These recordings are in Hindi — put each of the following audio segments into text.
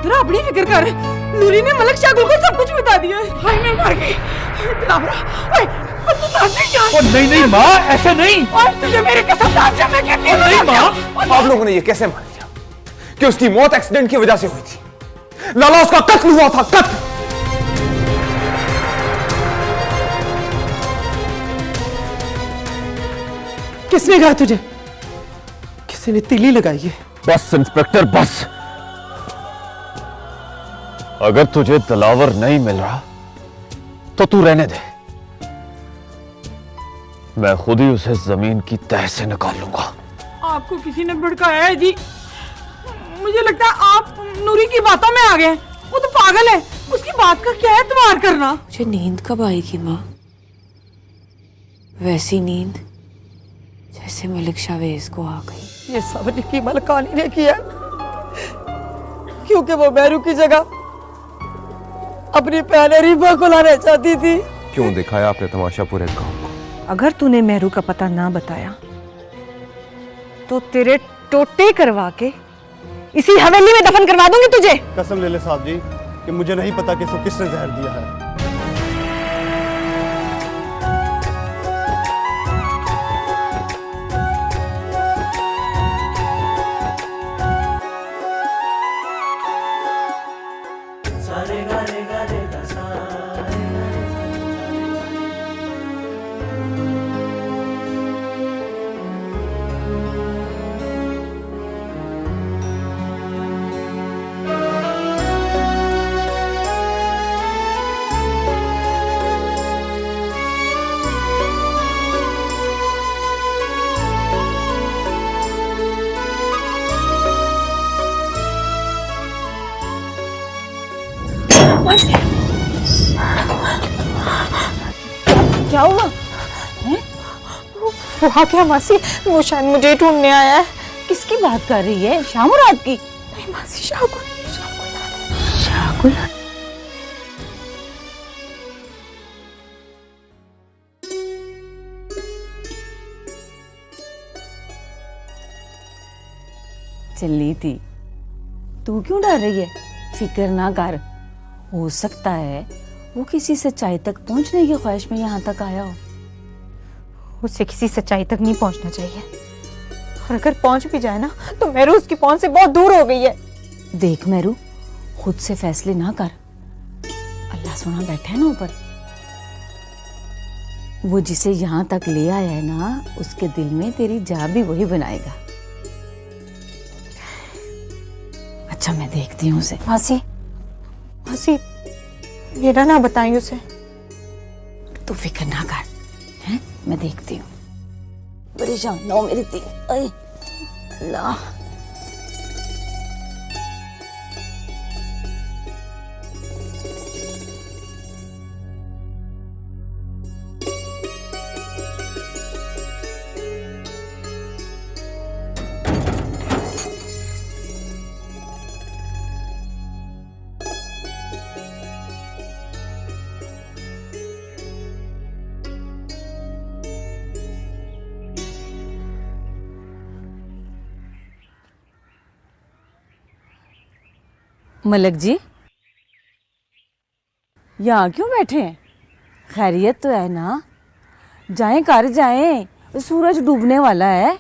पुत्रा अपनी फिक्र कर। नूरी ने मलिक शागुल को सब कुछ बता दिया है। हाय मैं मर गई। दिलावरा, ओए तू नाचे क्या? ओ नहीं नहीं माँ, ऐसे नहीं। और तुझे मेरी कसम नाचे मैं कहती हूँ। नहीं माँ, आप लोगों ने ये कैसे मान लिया कि उसकी मौत एक्सीडेंट की वजह से हुई थी? लाला, उसका कत्ल हुआ था, कत्ल। किसने कहा तुझे? किसी ने तीली लगाई है? बस इंस्पेक्टर बस। अगर तुझे दिलावर नहीं मिल रहा तो तू रहने दे। मैं खुद ही उसे जमीन की तह से निकाल लूंगा। आपको किसी ने भड़काया है जी। मुझे लगता है आप नूरी की बातों में आ गए। वो तो पागल है, उसकी बात का क्या एतबार करना। मुझे नींद कब आएगी माँ? वैसी नींद जैसे मलिक शावेज को आ गई। ये सब निक्की मलकानी ने किया, क्योंकि वो मैरू की जगह अपनी पहले रीबा को लाना चाहती थी। क्यों दिखाया आपने तमाशा पूरे गांव को? अगर तूने मेहरू का पता ना बताया तो तेरे टोटे करवा के इसी हवेली में दफन करवा दूंगी तुझे। कसम ले ले साहब जी कि मुझे नहीं पता कि इसको किसने जहर दिया है। क्या हुआ? वो आ गया मासी, वो शायद मुझे ढूंढने आया है। किसकी बात कर रही है? शामुराद की? नहीं मासी, शागुल। शागुल? चली थी, तू क्यों डर रही है? फिक्र ना कर, हो सकता है वो किसी सच्चाई तक पहुंचने की ख्वाहिश में यहाँ तक आया हो। उससे किसी सच्चाई तक नहीं पहुंचना चाहिए, और अगर पहुंच भी जाए ना तो मेरू उसकी पहुंच से बहुत दूर हो गई है। देख मेरू, खुद से फैसले ना कर, अल्लाह सुना बैठा है ना ऊपर। वो जिसे यहाँ तक ले आया है ना, उसके दिल में तेरी जा भी वही बनाएगा। अच्छा मैं देखती हूँ उसे। मासी, मासी मेरा ना बताएं उसे। तू फिक्र ना कर, हैं? मैं देखती हूँ। परेशान ना हो मेरी दिल। अल्लाह, मलक जी यहाँ क्यों बैठे हैं? खैरियत तो है ना? जाएं घर जाएं, सूरज डूबने वाला है।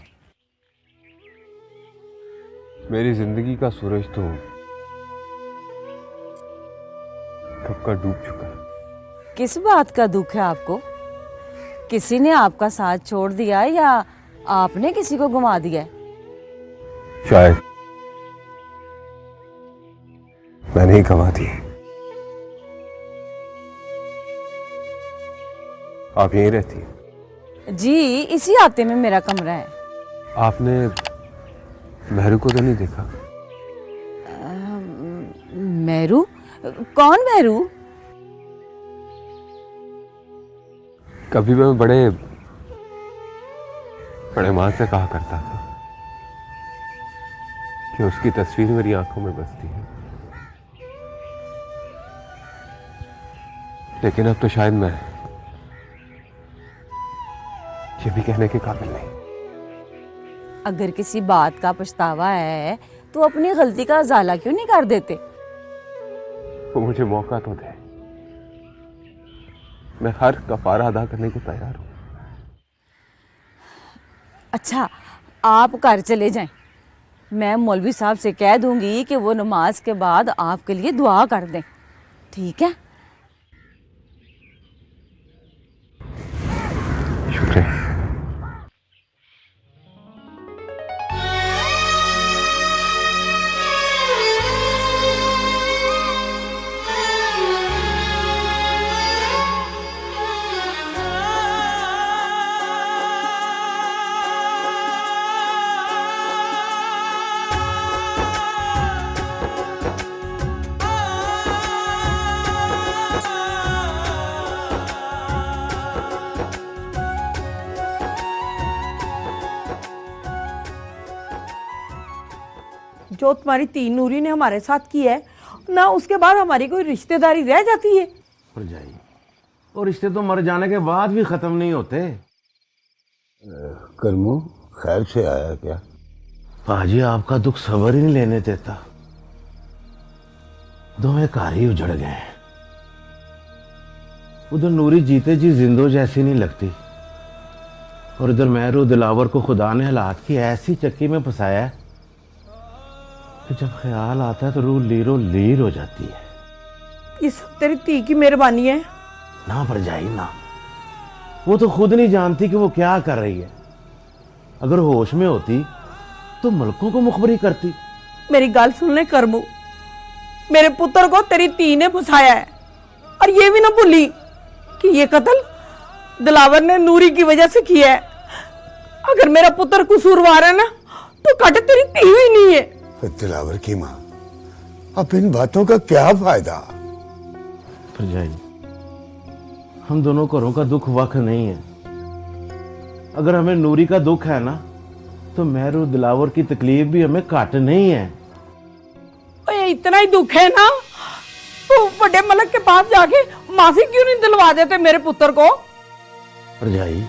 मेरी जिंदगी का सूरज तो कब का डूब चुका है। किस बात का दुख है आपको? किसी ने आपका साथ छोड़ दिया है या आपने किसी को गुमा दिया है? शायद मैंने ही गवा दी। आप यहीं रहती हैं? जी, इसी आते में मेरा कमरा है। आपने मेहरू को तो नहीं देखा? मेहरू? कौन मेहरू? कभी मैं बड़े बड़े मां से कहा करता था कि उसकी तस्वीर मेरी आंखों में बसती है, लेकिन अब तो शायद मैं ये भी कहने के काबिल नहीं। अगर किसी बात का पछतावा है तो अपनी गलती का अजाला क्यों नहीं कर देते? वो मुझे मौका तो दे, मैं हर कफारा अदा करने को तैयार हूं। अच्छा, आप घर चले जाएं। मैं मौलवी साहब से कह दूंगी कि वो नमाज के बाद आपके लिए दुआ कर दें, ठीक है? शुक्रिया। जो तुम्हारी ती नूरी ने हमारे साथ की है ना, उसके बाद हमारी कोई रिश्तेदारी रह जाती है? जाइए, और रिश्ते तो मर जाने के बाद भी खत्म नहीं होते। करमू खैर से आया क्या? पाजी आपका दुख सबर ही नहीं लेने देता। दोवें कार ही उजड़ गए हैं। उधर नूरी जीते जी जिंदो जैसी नहीं लगती, और इधर महरू दिलावर को खुदा ने हालात की ऐसी चक्की में फंसाया है कि जब ख्याल आता है तो रूह लीरो लीर हो जाती है। ये सब तेरी ती की मेहरबानी है। ना पर जाई ना, वो तो खुद नहीं जानती कि वो क्या कर रही है। अगर होश में होती तो मलकों को मुखबरी करती। मेरी गल सुन ले करमू, मेरे पुत्र को तेरी ती ने फंसाया है, और ये भी ना भूली कि ये कत्ल दिलावर ने नूरी की वजह से किया है। अगर मेरा पुत्र कसूरवार है ना, तो कट तेरी ती ही नहीं है। दिलावर की माँ, अब इन बातों का क्या फायदा? भरजाई, हम दोनों घरों का दुख वक्त नहीं है। अगर हमें नूरी का दुख है ना, तो महरू दिलावर की तकलीफ भी हमें घट नहीं है। ओए, इतना ही दुख है ना, तो बड़े मलक के पास जाके माफी क्यों नहीं दिलवा देते मेरे पुत्र को? भरजाई,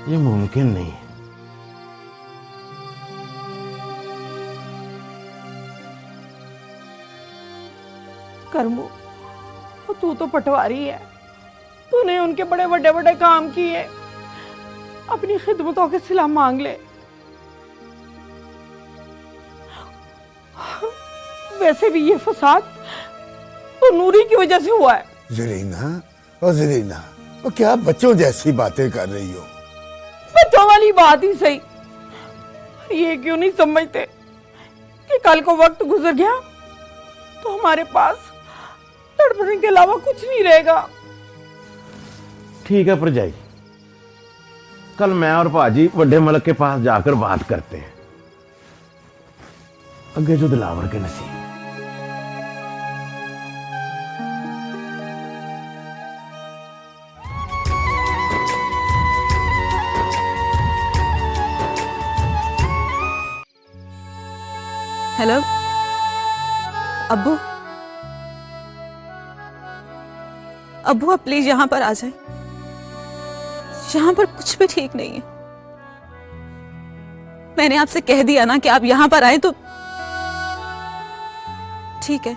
ये मुमकिन नहीं है। करमू, तू तो पटवारी है, तूने उनके बड़े बड़े बड़े काम किए, अपनी खिदमतों के सिला मांग ले। वैसे भी ये फसाद तो नूरी की वजह से हुआ है। जरीना, और जरीना, और क्या बच्चों जैसी बातें कर रही हो? बच्चों वाली बात ही सही, ये क्यों नहीं समझते कि कल को वक्त गुजर गया तो हमारे पास तड़पने के अलावा कुछ नहीं रहेगा। ठीक है भरजाई, कल मैं और पाजी बड़े मलक के पास जाकर बात करते हैं। अगे जो दिलावर के नसीब। हेलो अब्बू, अब्बू आप प्लीज यहां पर आ जाए। यहां पर कुछ भी ठीक नहीं है। मैंने आपसे कह दिया ना कि आप यहां पर आए, तो ठीक है,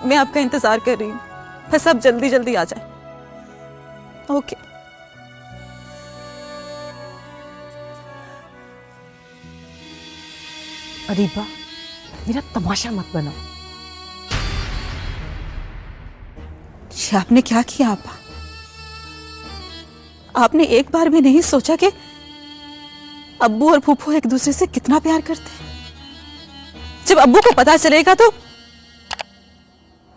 मैं आपका इंतजार कर रही हूं। बस आप जल्दी जल्दी आ जाए। ओके। अरीबा, मेरा तमाशा मत बनाओ। ये आपने क्या किया आपा? आपने एक बार भी नहीं सोचा कि अब्बू और फूफू एक दूसरे से कितना प्यार करते हैं? जब अब्बू को पता चलेगा तो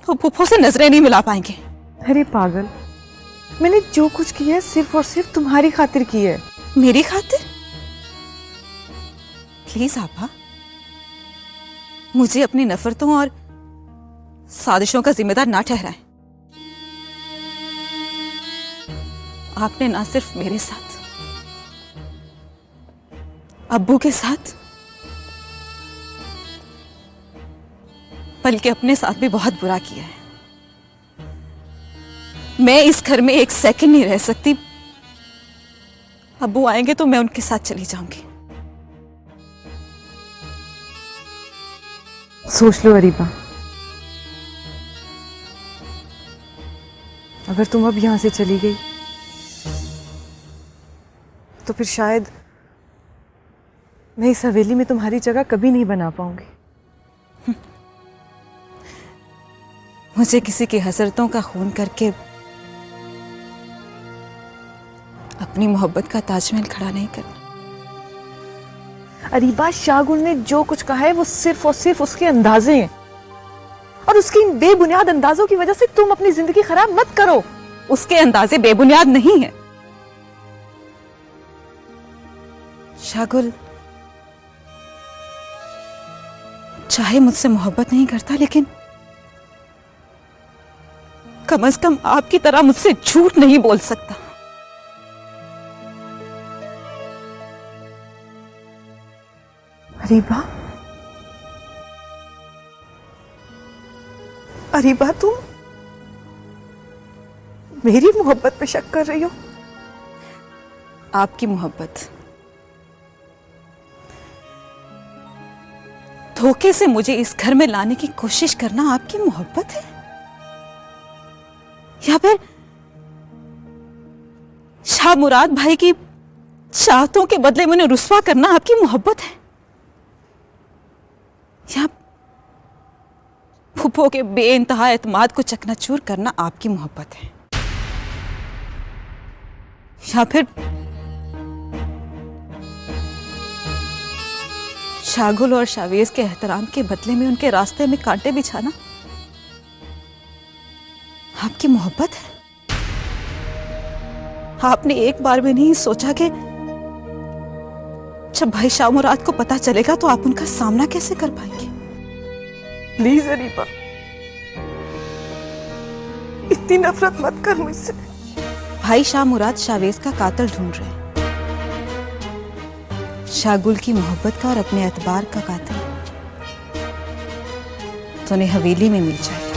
वो फूफू से नजरें नहीं मिला पाएंगे। अरे पागल, मैंने जो कुछ किया है सिर्फ और सिर्फ तुम्हारी खातिर की है। मेरी खातिर? प्लीज आपा, मुझे अपनी नफरतों और साजिशों का जिम्मेदार ना ठहराएं। आपने ना सिर्फ मेरे साथ, अब्बू के साथ, बल्कि अपने साथ भी बहुत बुरा किया है। मैं इस घर में एक सेकंड नहीं रह सकती। अब्बू आएंगे तो मैं उनके साथ चली जाऊंगी। सोच लो अरीबा, अगर तुम अब यहाँ से चली गई तो फिर शायद मैं इस हवेली में तुम्हारी जगह कभी नहीं बना पाऊंगी। मुझे किसी की हसरतों का खून करके अपनी मोहब्बत का ताजमहल खड़ा नहीं करना। अरीबा, शाहगुल ने जो कुछ कहा है वो सिर्फ और सिर्फ उसके अंदाजे हैं, और उसकी इन बेबुनियाद अंदाजों की वजह से तुम अपनी जिंदगी खराब मत करो। उसके अंदाजे बेबुनियाद नहीं है। शाहगुल चाहे मुझसे मोहब्बत नहीं करता, लेकिन कम से कम आपकी तरह मुझसे झूठ नहीं बोल सकता। अरीबा, अरीबा, तुम मेरी मोहब्बत पे शक कर रही हो? आपकी मोहब्बत, धोखे से मुझे इस घर में लाने की कोशिश करना आपकी मोहब्बत है? या फिर शाह मुराद भाई की चाहतों के बदले में उन्हें रुस्वा करना आपकी मोहब्बत है? या फूफो के बेइंतहा एतमाद को चकनाचूर करना आपकी मोहब्बत है? या फिर शाहगुल और शावेज के एहतराम के बदले में उनके रास्ते में कांटे बिछाना आपकी मोहब्बत है? आपने एक बार भी नहीं सोचा कि जब भाई शाह मुराद को पता चलेगा तो आप उनका सामना कैसे कर पाएंगे? प्लीज अरीबा, इतनी नफरत मत कर मुझसे। भाई शाह मुराद शावेज का कातिल ढूंढ रहे हैं। शाहगुल की मोहब्बत का और अपने एतबार का कातिल तो उन्हें हवेली में मिल जाएगा।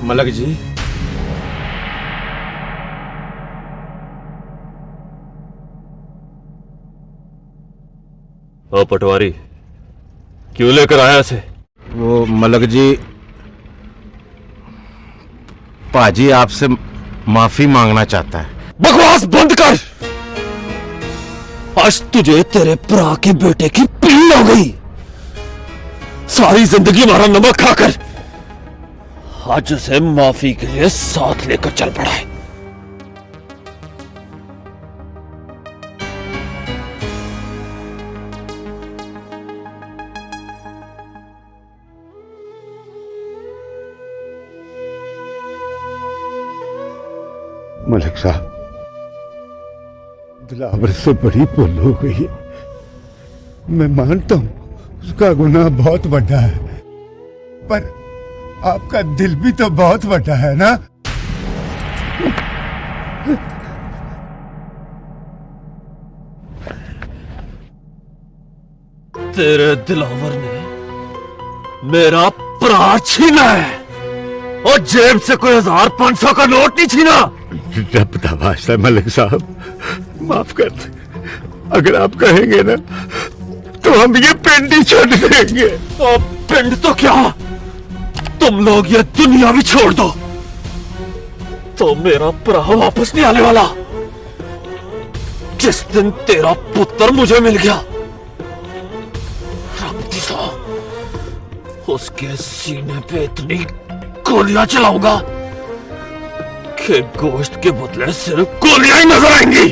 मलक जी, ओ पटवारी, क्यों लेकर आया इसे? वो मलक जी, पाजी आपसे माफी मांगना चाहता है। बकवास बंद कर। आज तुझे तेरे भरा के बेटे की पीड़ हो गई। सारी जिंदगी हमारा नमक खाकर आज उसे माफी के लिए साथ लेकर चल पड़ा है। मलिक साहब, दिलावर से बड़ी भूल हो गई है। मैं मानता हूं उसका गुनाह बहुत बड़ा है, पर आपका दिल भी तो बहुत बड़ा है ना। तेरे दिलावर ने मेरा प्राण छीना है और जेब से कोई 1500 का नोट नहीं छीना। रब दा वास्ता मलिक साहब, माफ कर दे। अगर आप कहेंगे ना तो हम ये पिंड ही छोड़ देंगे। और पिंड तो क्या, तुम लोग ये दुनिया भी छोड़ दो तो मेरा भरा वापस नहीं आने वाला। जिस दिन तेरा पुत्र मुझे मिल गया, उसके सीने पे इतनी गोलियां चलाऊंगा कि गोश्त के बदले सिर्फ गोलियां ही नजर आएंगी।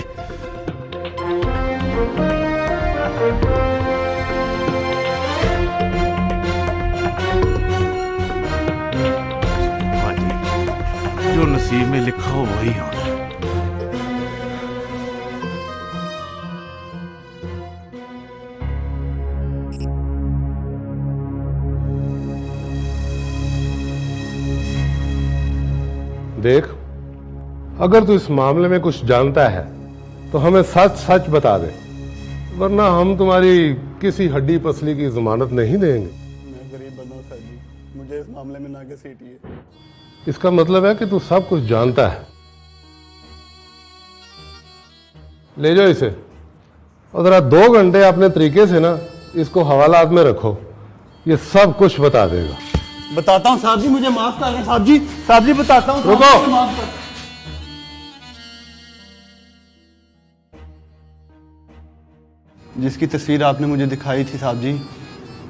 नसीब में लिखा हो वही होना। देख, अगर तू इस मामले में कुछ जानता है तो हमें सच सच बता दे, वरना हम तुम्हारी किसी हड्डी पसली की जमानत नहीं देंगे। मैं गरीब बंदा हूं सर जी, मुझे इस मामले में ना के सीटी है। इसका मतलब है कि तू सब कुछ जानता है। ले जाओ इसे और जरा 2 घंटे अपने तरीके से ना इसको हवालात में रखो, ये सब कुछ बता देगा। बताता हूँ साहब जी, मुझे माफ कर दें साहब जी बताता हूँ। रुको। मुझे माफ कर। जिसकी तस्वीर आपने मुझे दिखाई थी साहब जी,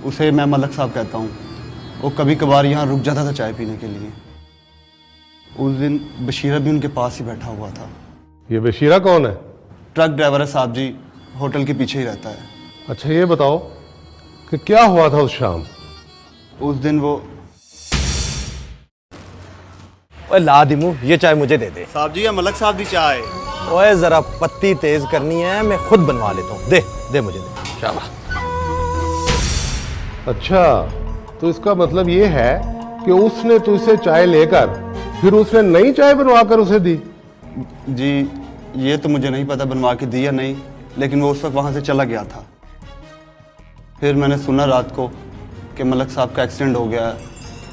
उसे मैं मलक साहब कहता हूँ। वो कभी कभार यहाँ रुक जाता था चाय पीने के लिए। उस दिन बशीरा भी उनके पास ही बैठा हुआ था। ये बशीरा कौन है? ट्रक ड्राइवर है साहब जी, होटल के पीछे ही रहता है। अच्छा ये बताओ कि क्या हुआ था उस शाम? उस दिन वो ओए ला दिमू, ये चाय मुझे दे दे। साहब जी, या मलक साहब की चाय। ओए जरा पत्ती तेज करनी है, मैं खुद बनवा लेता हूँ। दे दे मुझे दे। शाबाश। अच्छा, तो इसका मतलब ये है कि उसने तुझसे चाय लेकर फिर उसने नई चाय बनवाकर उसे दी? जी ये तो मुझे नहीं पता बनवा के दी या नहीं, लेकिन वो उस वक्त वहाँ से चला गया था। फिर मैंने सुना रात को कि मलक साहब का एक्सीडेंट हो गया है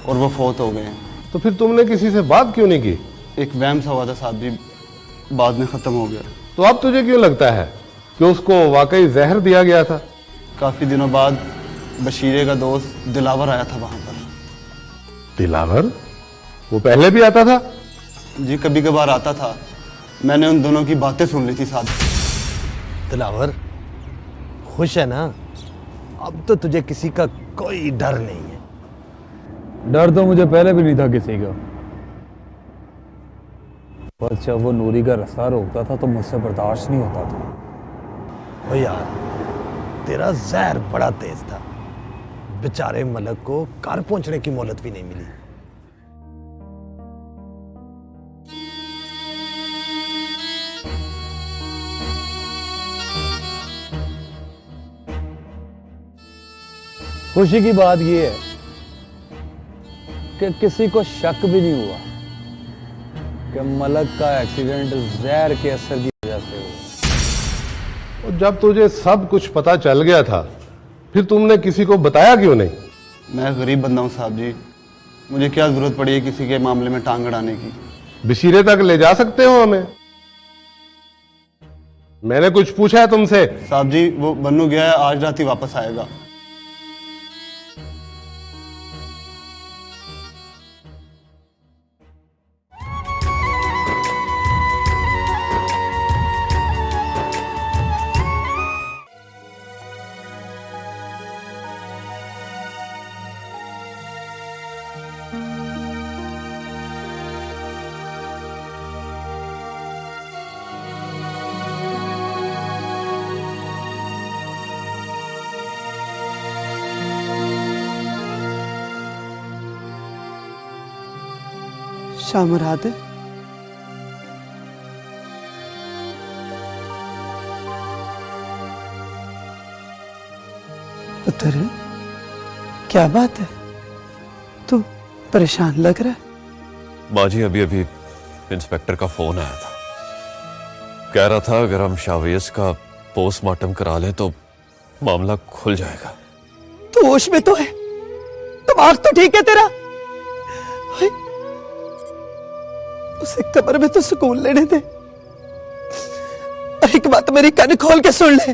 और वो फौत हो गए हैं। तो फिर तुमने किसी से बात क्यों नहीं की? एक वहम सा हुआ था साहब जी, बाद में ख़त्म हो गया। तो अब तुझे क्यों लगता है कि उसको वाकई जहर दिया गया था? काफ़ी दिनों बाद बशीरे का दोस्त दिलावर आया था वहाँ पर। दिलावर? वो पहले भी आता था? जी कभी कभार आता था। मैंने उन दोनों की बातें सुन ली थी साहब। दिलावर खुश है ना? अब तो तुझे किसी का कोई डर नहीं है। डर तो मुझे पहले भी नहीं था किसी का, पर जब वो नूरी का रास्ता रोकता था तो मुझसे बर्दाश्त नहीं होता था। ओ यार, तेरा जहर बड़ा तेज था। बेचारे मलक को घर पहुंचने की मोहलत भी नहीं मिली। खुशी की बात यह है कि किसी को शक भी नहीं हुआ कि मलक का एक्सीडेंट जहर के असर की वजह से हुआ। और जब तुझे सब कुछ पता चल गया था फिर तुमने किसी को बताया क्यों नहीं? मैं गरीब बंदा हूँ साहब जी, मुझे क्या जरूरत पड़ी है किसी के मामले में टांग अड़ाने की। बशीरे तक ले जा सकते हो हमें? मैंने कुछ पूछा है तुमसे? साहब जी वो बन्नू गया है, आज रात ही वापस आएगा। शामराद पुत्र, क्या बात है? तू परेशान लग रहा है। माँ जी, अभी अभी इंस्पेक्टर का फोन आया था। कह रहा था अगर हम शावेज का पोस्टमार्टम करा लें तो मामला खुल जाएगा। तू होश में तो है? दिमाग तो ठीक है तेरा? उसे कब्र में तो सुकून लेने दे। और एक बात मेरी कान खोल के सुन ले,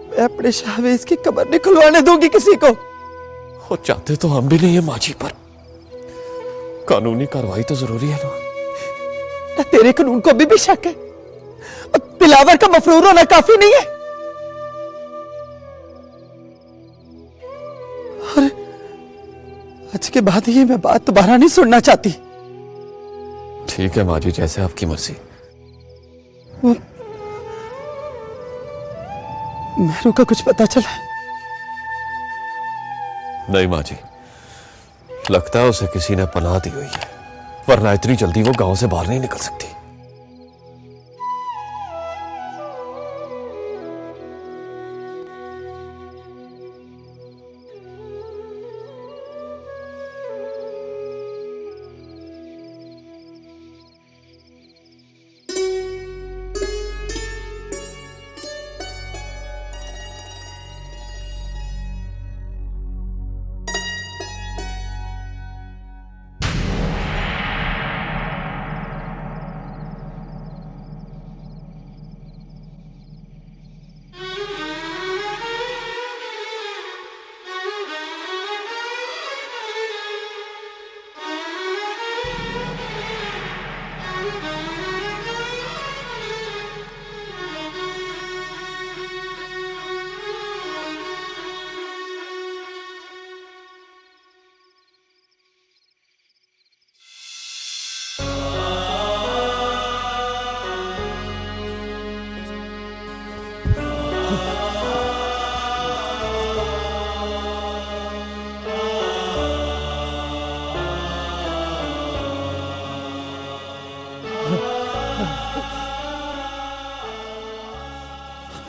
मैं अपने शाहवेज की कब्र नहीं खुलवाने दूंगी किसी को। वो चाहते तो हम भी नहीं है माँ जी, पर कानूनी कार्रवाई तो जरूरी है ना। ना तेरे कानून को अभी भी शक है? और दिलावर का मफरूर होना काफी नहीं है? और आज के बाद ये मैं बात दोबारा नहीं सुनना चाहती। ठीक है माँ जी, जैसे आपकी मर्जी। मेहरू का कुछ पता चला? नहीं माँ जी, लगता है उसे किसी ने पनाह दी हुई है। वरना इतनी जल्दी वो गांव से बाहर नहीं निकल सकती।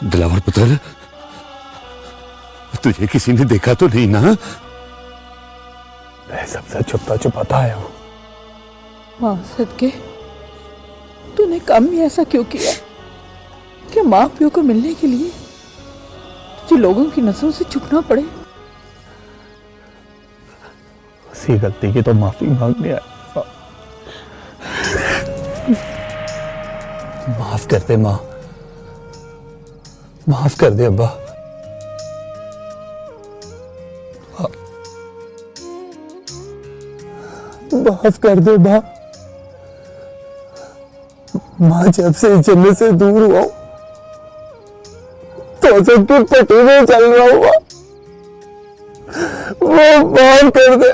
दिलावर पुत्र, तुझे किसी ने देखा तो नहीं ना? मैं सबसे छुपता छुपाता आया हूं। मां सदके, तूने काम ही ऐसा क्यों किया कि माँ प्यो को मिलने के लिए जो लोगों की नजरों से छुपना पड़े? उसी गलती की तो माफी मांगने आया। माफ कर दे माँ, माफ कर दे अब्बा। माफ कर दे माँ। माँ जब से जन्नत से दूर हुआ तो सबके पटी में चल रहा हुआ, वो माफ कर दे।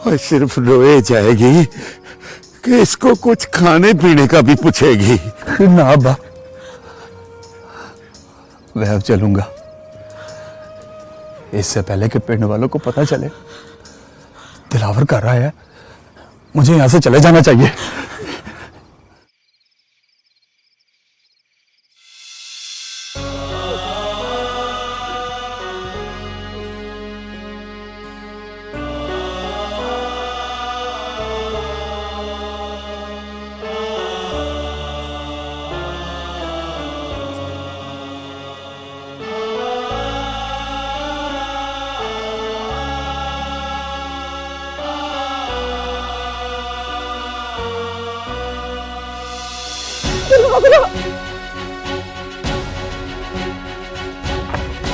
और सिर्फ रोए जाएगी कि इसको कुछ खाने पीने का भी पूछेगी। ना अब्बा, मैं अब चलूंगा, इससे पहले कि पिंड वालों को पता चले दिलावर कर रहा है। मुझे यहां से चले जाना चाहिए।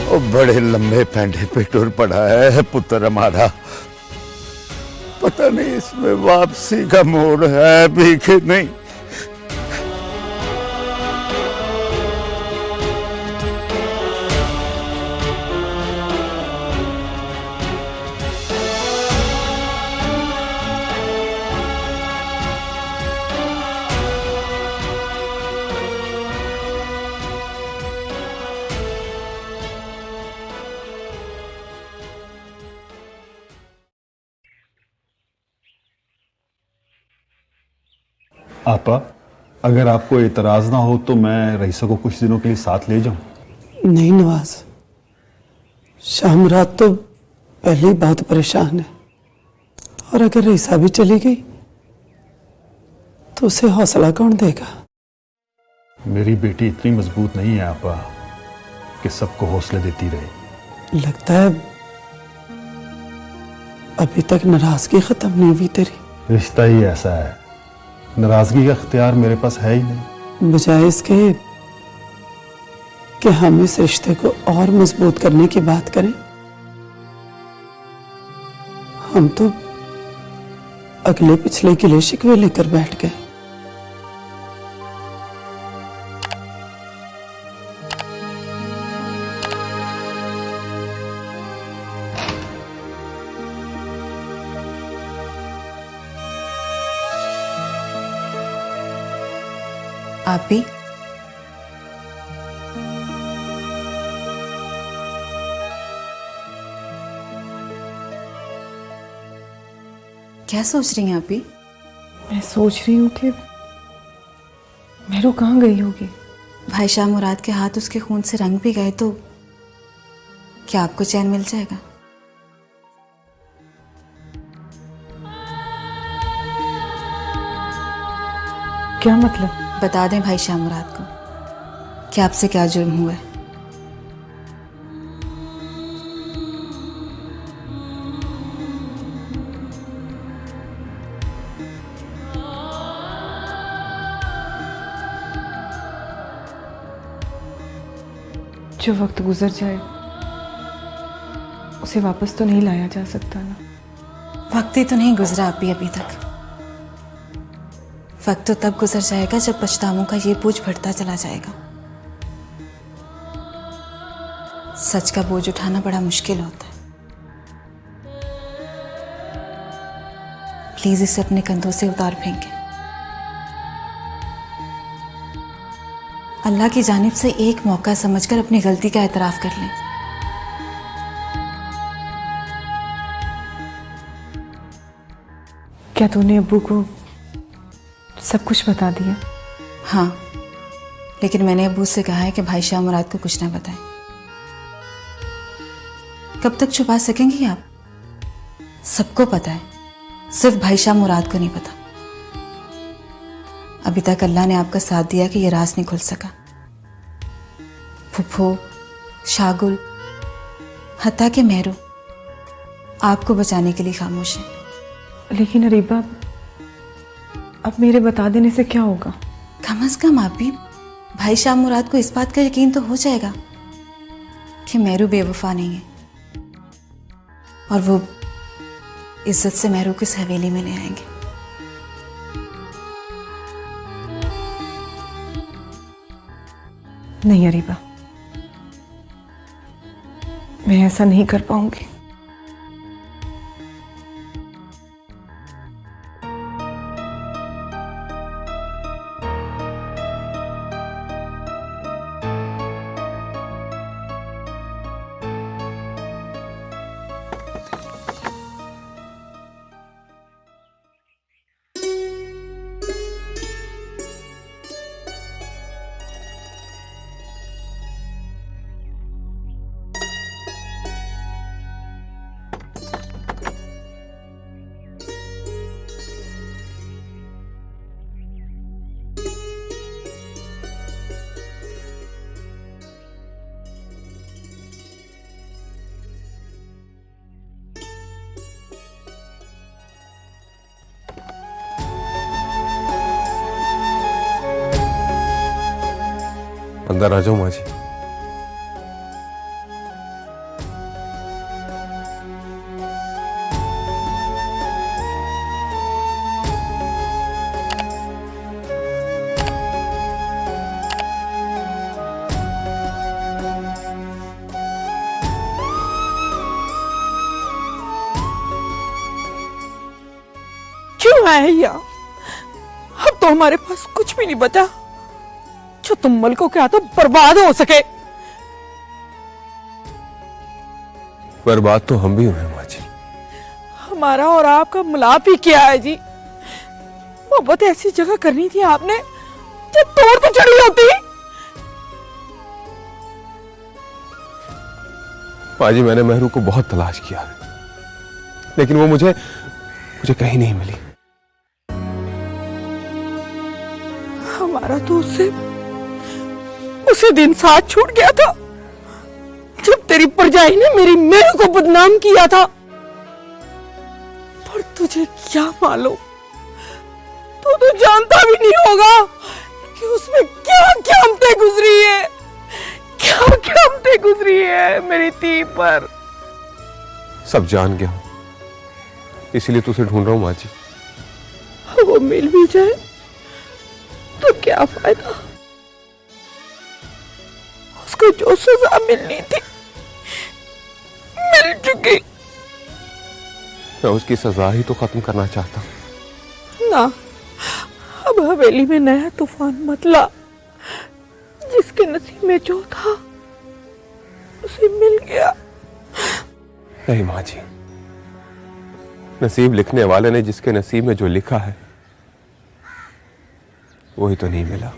वो बड़े लंबे पैंडे पे टूर पड़ा है पुत्र हमारा। पता नहीं इसमें वापसी का मोड़ है भी कि नहीं। आपा, अगर आपको एतराज ना हो तो मैं रईसा को कुछ दिनों के लिए साथ ले जाऊं। नहीं नवाज, शाम रात तो पहले ही बहुत परेशान है, और अगर रईसा भी चली गई तो उसे हौसला कौन देगा? मेरी बेटी इतनी मजबूत नहीं है आपा कि सबको हौसले देती रहे। लगता है अभी तक नाराजगी खत्म नहीं हुई तेरी। रिश्ता ही ऐसा है, नाराजगी का इख्तियार मेरे पास है ही नहीं। बजाय इसके कि हम इस रिश्ते को और मजबूत करने की बात करें, हम तो अगले पिछले गिले शिकवे लेकर बैठ गए। आप भी? क्या सोच रही हैं आप भी? मैं सोच रही हूँ कि मेरू कहाँ गई होगी। भाई शाह मुराद के हाथ उसके खून से रंग भी गए तो क्या आपको चैन मिल जाएगा? क्या मतलब? बता दें भाई शाह मुराद को कि आपसे क्या जुर्म हुआ है। जो वक्त गुजर जाए उसे वापस तो नहीं लाया जा सकता ना। वक्त ही तो नहीं गुजरा अभी तक। वक्त तो तब गुजर जाएगा जब पछतावों का ये बोझ बढ़ता चला जाएगा। सच का बोझ उठाना बड़ा मुश्किल होता है। प्लीज इसे अपने कंधों से उतार फेंकें। अल्लाह की जानिब से एक मौका समझकर अपनी गलती का एतराफ कर लें। क्या तूने अब्बू को सब कुछ बता दिया? हाँ, लेकिन मैंने अब्बू से कहा है कि भाई शाह मुराद को कुछ ना बताएं। कब तक छुपा सकेंगी आप? सबको पता है, सिर्फ भाई शाह मुराद को नहीं पता। अभी तक अल्लाह ने आपका साथ दिया कि यह राज नहीं खुल सका। फुफ्फो, शागुल, हत्ता के मेहरू आपको बचाने के लिए खामोश है। लेकिन अरीबा, अब मेरे बता देने से क्या होगा? कम से कम आप भी भाई शाह मुराद को इस बात का यकीन तो हो जाएगा कि मेहरू बेवफा नहीं है और वो इज्जत से मेहरू को इस हवेली में ले आएंगे। नहीं अरीबा, मैं ऐसा नहीं कर पाऊंगी। अंदर आ जाओ माँ जी। क्यों आए यहाँ? अब तो हमारे पास कुछ भी नहीं बचा जो तुम मुल्कों के हाथों बर्बाद हो सके। बर्बाद तो हम भी हुए माँ जी। हमारा और आपका मिलाप ही क्या है जी? मोहब्बत ऐसी जगह करनी थी आपने जब तोड़ पे चढ़ी होती। माँ जी, मैंने मेहरू को बहुत तलाश किया लेकिन वो मुझे कहीं नहीं मिली। हमारा तो उसी दिन साथ छूट गया था जब तेरी परजाई ने मेरी मेहरू को बदनाम किया था। पर तुझे क्या मालूम, तो जानता भी नहीं होगा कि उसमें क्या क़यामतें गुजरी है, क्या क़यामतें गुजरी है मेरी धी पर। सब जान गया हूं, इसीलिए तुझे ढूंढ रहा हूं माँ जी। वो मिल भी जाए तो क्या फायदा? उसको जो सजा मिलनी थी मिल चुकी। मैं उसकी सजा ही तो खत्म करना चाहता हूं। ना, अब हवेली में नया तूफान मत ला। जिसके नसीब में जो था उसे मिल गया। नहीं माँ जी, नसीब लिखने वाले ने जिसके नसीब में जो लिखा है वही तो नहीं मिला।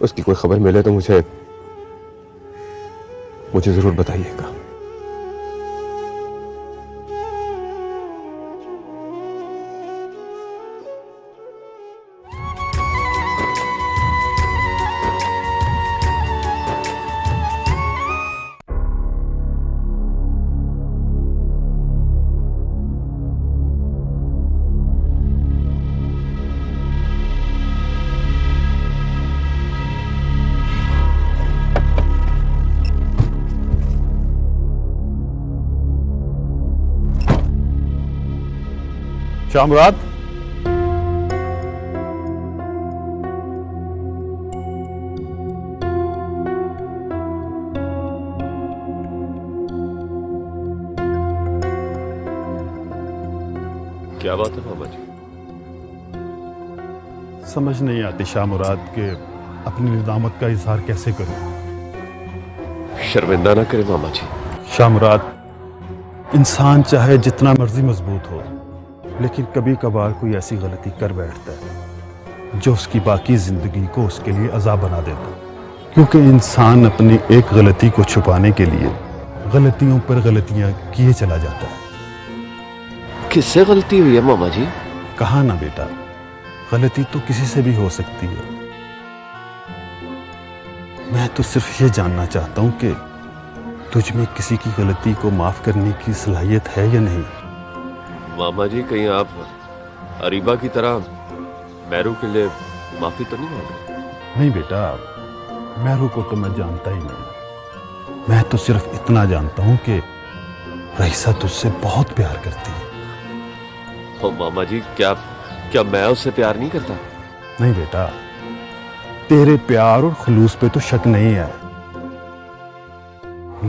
उसकी कोई खबर मिले तो मुझे जरूर बताइएगा। शामरात, क्या बात है मामा जी? समझ नहीं आती शामुराद के अपनी निदामत का इजहार कैसे करूं। शर्मिंदा ना करे मामा जी। शामुराद, इंसान चाहे जितना मर्जी मजबूत हो, लेकिन कभी कभार कोई ऐसी गलती कर बैठता है जो उसकी बाकी जिंदगी को उसके लिए अज़ाब बना देता है। क्योंकि इंसान अपनी एक गलती को छुपाने के लिए गलतियों पर गलतियां किए चला जाता है। किससे गलती हुई है मामा जी? कहा ना बेटा, गलती तो किसी से भी हो सकती है। मैं तो सिर्फ ये जानना चाहता हूं कि तुझ में किसी की गलती को माफ करने की सलाहियत है या नहीं। मामा जी, कहीं आप अरीबा की तरह मैरू के लिए माफी तो नहीं मांग रहे? नहीं बेटा, मैरू को तो मैं जानता ही नहीं। मैं तो सिर्फ इतना जानता हूं कि रईसा तुझसे बहुत प्यार करती है। ओ मामा जी, क्या मैं उससे प्यार नहीं करता? नहीं बेटा, तेरे प्यार और खुलूस पे तो शक नहीं है,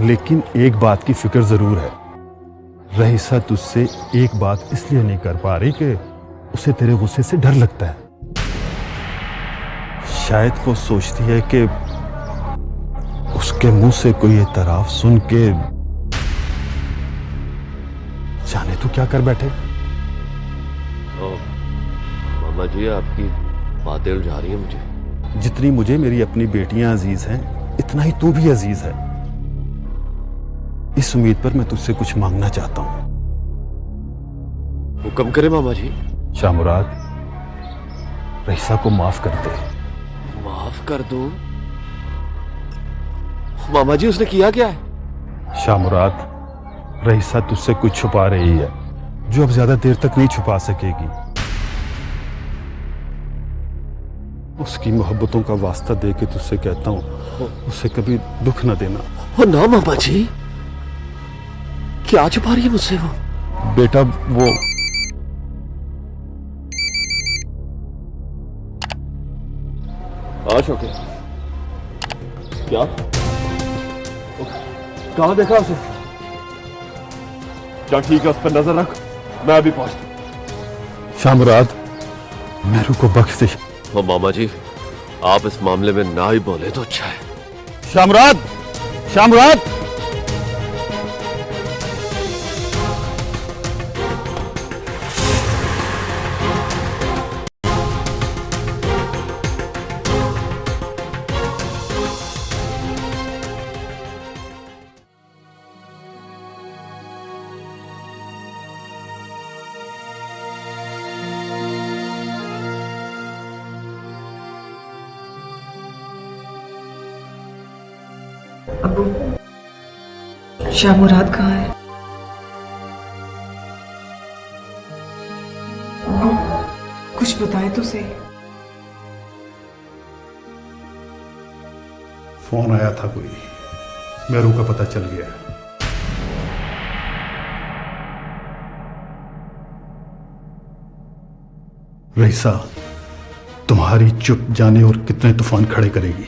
लेकिन एक बात की फिक्र जरूर है। रईसा तुझसे एक बात इसलिए नहीं कर पा रही कि उसे तेरे गुस्से से डर लगता है। शायद वो सोचती है कि उसके मुंह से कोई एतराफ सुन के जाने तो क्या कर बैठे। मामा जी, आपकी बातें उलझा रही हैं मुझे। जितनी मुझे मेरी अपनी बेटियां अजीज हैं, इतना ही तू भी अजीज है। इस उम्मीद पर मैं तुझसे कुछ मांगना चाहता हूं। हुक्म करे मामा जी। शामुराद, रईसा को माफ कर दे। माफ कर दूं? मामा जी, उसने किया क्या है? शामुराद, रईसा तुझसे कुछ छुपा रही है जो अब ज्यादा देर तक नहीं छुपा सकेगी। उसकी मोहब्बतों का वास्ता दे के तुझसे कहता हूं, उसे कभी दुख न देना। ओ ना मामा जी, क्या छुपा रही है मुझसे वो? बेटा, वो शौके, क्या? कहां देखा उसे? चल ठीक है, उस पर नजर रख, मैं अभी पहुंचता। शामुराद, मैरू को बख्श दे। ओ मामा जी, आप इस मामले में ना ही बोले तो अच्छा है। शामुराद, शामुराद, अबू, शामुराद कहाँ है? अबू, कुछ बताए तो सही। फोन आया था कोई, मैरू का पता चल गया। रईसा तुम्हारी चुप जाने और कितने तूफान खड़े करेगी।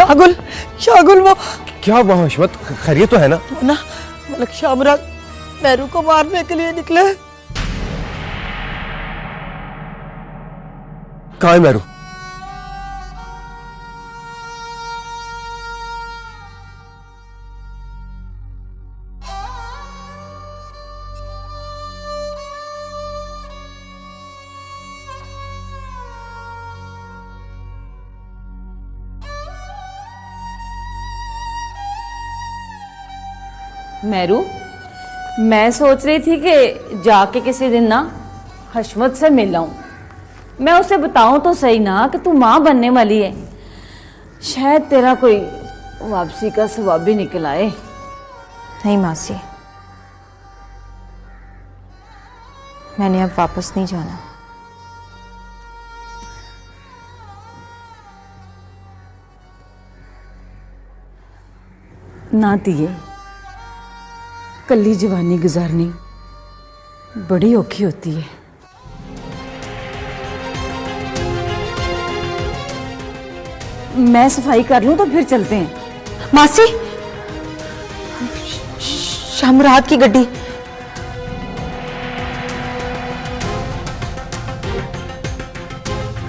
शागुल, शागुल वो क्या हुआ हशमत? खैरियत तो है ना? वो ना मलक शामराज मेरू को मारने के लिए निकले। कहाँ है मेरू? मेरू, मैं सोच रही थी कि जाके किसी दिन ना हशमत से मिल आऊं। मैं उसे बताऊं तो सही ना कि तू माँ बनने वाली है। शायद तेरा कोई वापसी का सवाब भी निकल आए। नहीं मासी, मैंने अब वापस नहीं जाना। ना दिए, कल्ली जवानी गुजारनी बड़ी औखी होती है। मैं सफाई कर लूं तो फिर चलते हैं। मासी, शामरात की गड्डी।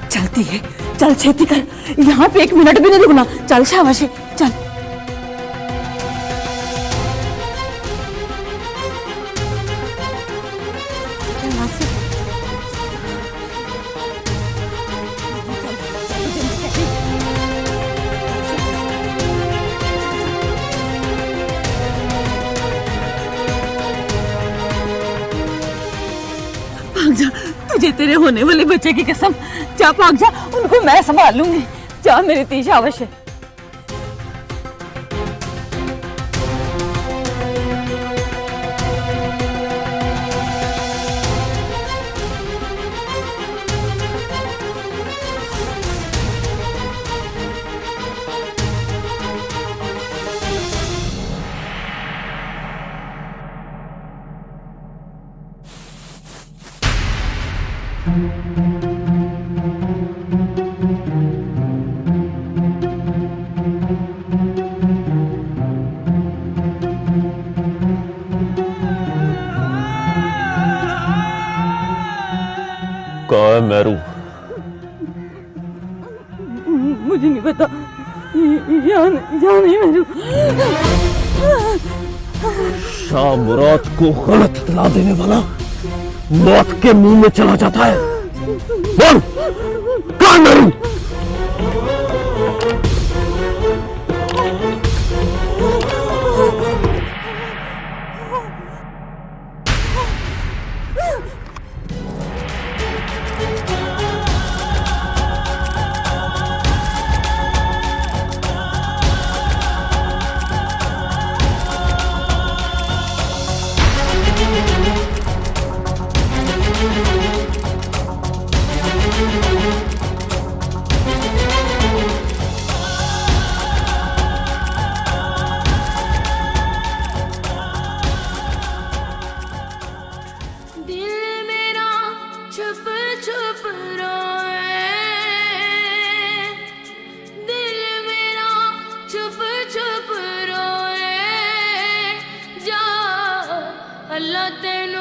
चलती है, चल छेती कर, यहाँ पे 1 मिनट भी नहीं रुकना। चल शाबाशी, चल। भाग जा, तुझे तेरे होने वाले बच्चे की कसम। जा भाग जा, उनको मैं संभाल लूंगी। जा मेरी तीश अवश्य। कहाँ है मेरू? मुझे नहीं पता। यहाँ नहीं मेरू। शाह मुराद को गलत इत्तला देने वाला मौत के मुंह में चला जाता है। बोल, कहाँ मेरू? अल्लाह तेनू